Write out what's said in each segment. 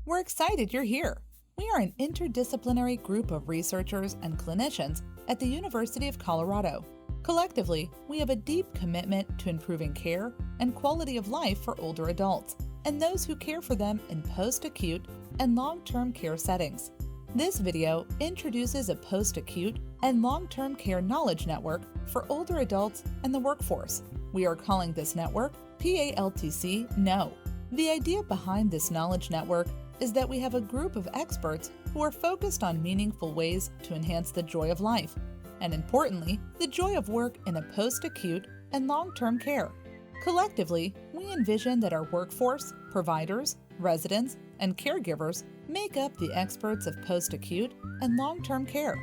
We're excited you're here. We are an interdisciplinary group of researchers and clinicians at the University of Colorado. Collectively, we have a deep commitment to improving care and quality of life for older adults and those who care for them in post-acute and long-term care settings. This video introduces a post-acute and long-term care knowledge network for older adults and the workforce. We are calling this network PALTC KNOW. The idea behind this knowledge network is that we have a group of experts who are focused on meaningful ways to enhance the joy of life, and importantly, the joy of work in a post-acute and long-term care. Collectively, we envision that our workforce, providers, residents, and caregivers make up the experts of post-acute and long-term care.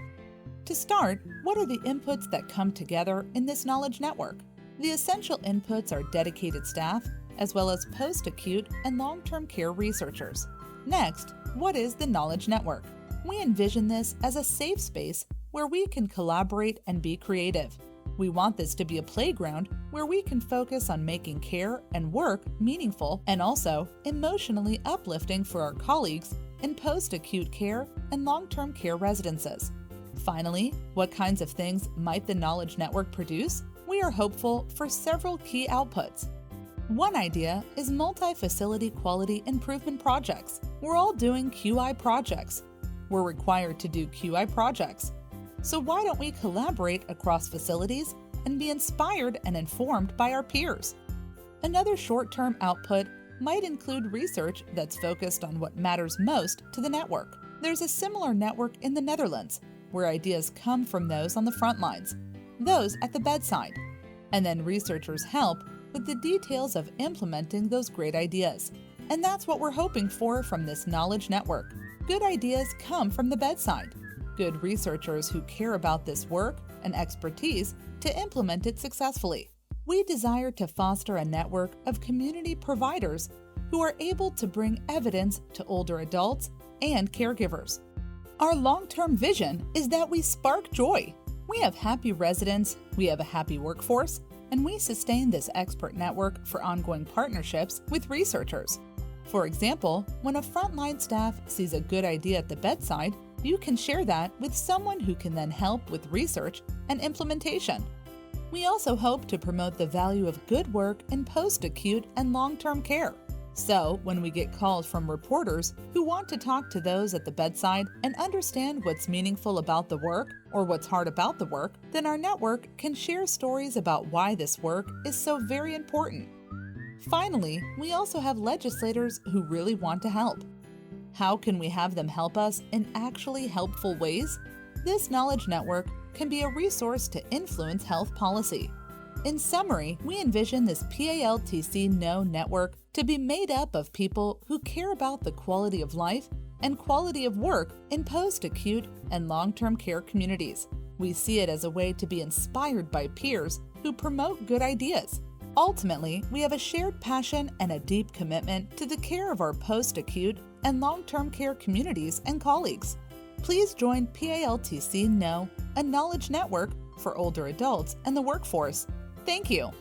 To start, what are the inputs that come together in this knowledge network? The essential inputs are dedicated staff, as well as post-acute and long-term care researchers. Next, what is the knowledge network? We envision this as a safe space where we can collaborate and be creative. We want this to be a playground where we can focus on making care and work meaningful and also emotionally uplifting for our colleagues in post-acute care and long-term care residences. Finally, what kinds of things might the knowledge network produce? We are hopeful for several key outputs. One idea is multi-facility quality improvement projects. We're all doing QI projects. We're required to do QI projects. So why don't we collaborate across facilities and be inspired and informed by our peers? Another short-term output might include research that's focused on what matters most to the network. There's a similar network in the Netherlands, where ideas come from those on the front lines, those at the bedside, and then researchers help with the details of implementing those great ideas. And that's what we're hoping for from this knowledge network. Good ideas come from the bedside. Good researchers who care about this work and expertise to implement it successfully. We desire to foster a network of community providers who are able to bring evidence to older adults and caregivers. Our long-term vision is that we spark joy. We have happy residents, we have a happy workforce, and we sustain this expert network for ongoing partnerships with researchers. For example, when a frontline staff sees a good idea at the bedside, you can share that with someone who can then help with research and implementation. We also hope to promote the value of good work in post-acute and long-term care. So, when we get calls from reporters who want to talk to those at the bedside and understand what's meaningful about the work or what's hard about the work, then our network can share stories about why this work is so very important. Finally, we also have legislators who really want to help. How can we have them help us in actually helpful ways? This knowledge network can be a resource to influence health policy. In summary, we envision this PALTC KNOW network to be made up of people who care about the quality of life and quality of work in post-acute and long-term care communities. We see it as a way to be inspired by peers who promote good ideas. Ultimately, we have a shared passion and a deep commitment to the care of our post-acute and long-term care communities and colleagues. Please join PALTC KNOW, a knowledge network for older adults and the workforce. Thank you.